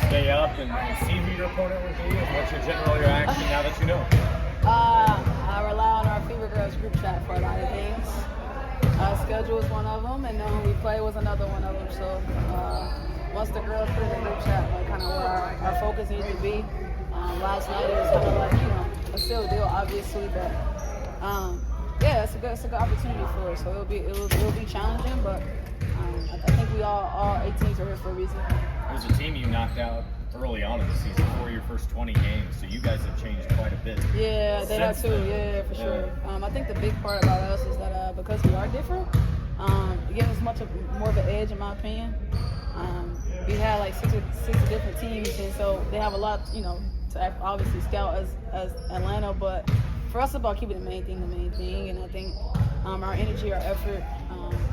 stay up and see who your opponent will be? And what's your general reaction now that you know? I rely on our Fever Girls group chat for a lot of things. Schedule is one of them, and then when we play was another one of them. So once the girls put in the group chat, like kind of where our focus needs to be. Last night it was kind of like, a still deal, obviously, but yeah, it's a good opportunity for us. So it'll be challenging, but I think we all 8 teams are here for a reason. It was a team you knocked out early on in the season for your first 20 games, so you guys have changed quite a bit. Yeah, they have too. Yeah, for sure. I think the big part about us is that because we are different, it gives us more of an edge, in my opinion. We had like six different teams, and so they have a lot, to obviously scout as Atlanta. But for us, it's about keeping the main thing. And I think our energy, our effort,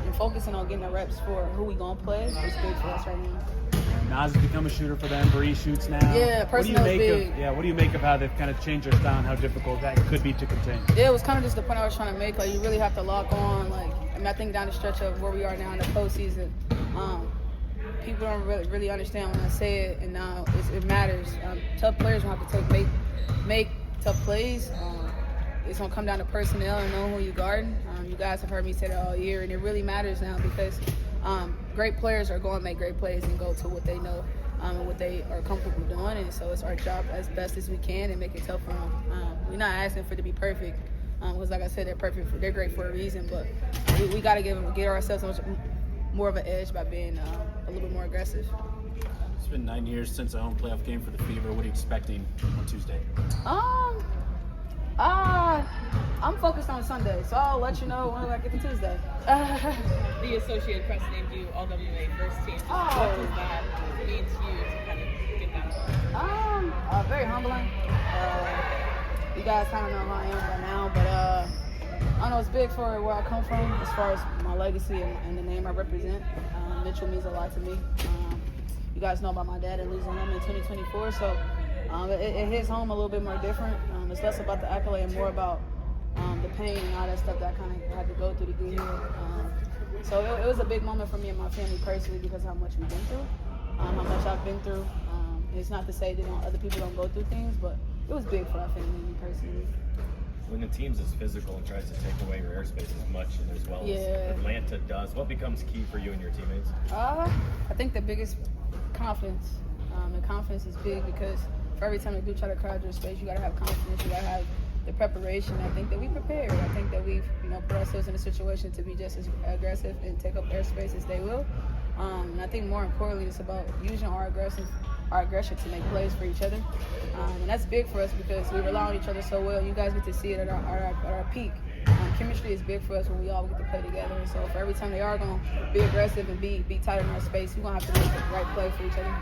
and focusing on getting the reps for who we gonna play is big for us right now. Naz has become a shooter for them. Bree shoots now. Yeah, personnel is big. What do you make of how they've kind of changed their style and how difficult that could be to contain? Yeah, it was kind of just the point I was trying to make. Like, you really have to lock on. I think down the stretch of where we are now in the postseason, people don't really understand when I say it, and now it matters. Tough players don't have to make tough plays. It's gonna come down to personnel and knowing who you guard. You guys have heard me say that all year, and it really matters now because great players are going to make great plays and go to what they know and what they are comfortable doing. And so it's our job as best as we can and make it tough for them. We're not asking for it to be perfect because, like I said, they're great for a reason. But we got to get ourselves much more of an edge by being a little bit more aggressive. It's been 9 years since a home playoff game for the Fever. What are you expecting on Tuesday? I'm focused on Sunday, so I'll let you know when I get to Tuesday. The Associated Press named you All-WNBA first team. What does that mean to you to kind of get that? Very humbling. You guys kind of know who I am by now, but I know it's big for where I come from as far as my legacy and the name I represent. Mitchell means a lot to me. You guys know about my dad and losing him in 2024, so it hits home a little bit more different. It's less about the accolade and more about the pain and all that stuff that I kind of had to go through to get here. So it was a big moment for me and my family personally because of how much we've been through, how much I've been through. It's not to say that other people don't go through things, but it was big for our family and me personally. When the team's as physical and tries to take away your airspace as much and as well as Atlanta does, what becomes key for you and your teammates? I think the biggest confidence. And confidence is big because for every time they do try to crowd your space, you got to have confidence. You got to have the preparation. I think that we prepared. I think that we've put ourselves in a situation to be just as aggressive and take up airspace as they will. And I think more importantly, it's about using our aggression to make plays for each other. And that's big for us because we rely on each other so well. You guys get to see it at our peak. Chemistry is big for us when we all get to play together. And so for every time they are going to be aggressive and be tight in our space, we're going to have to make the right play for each other.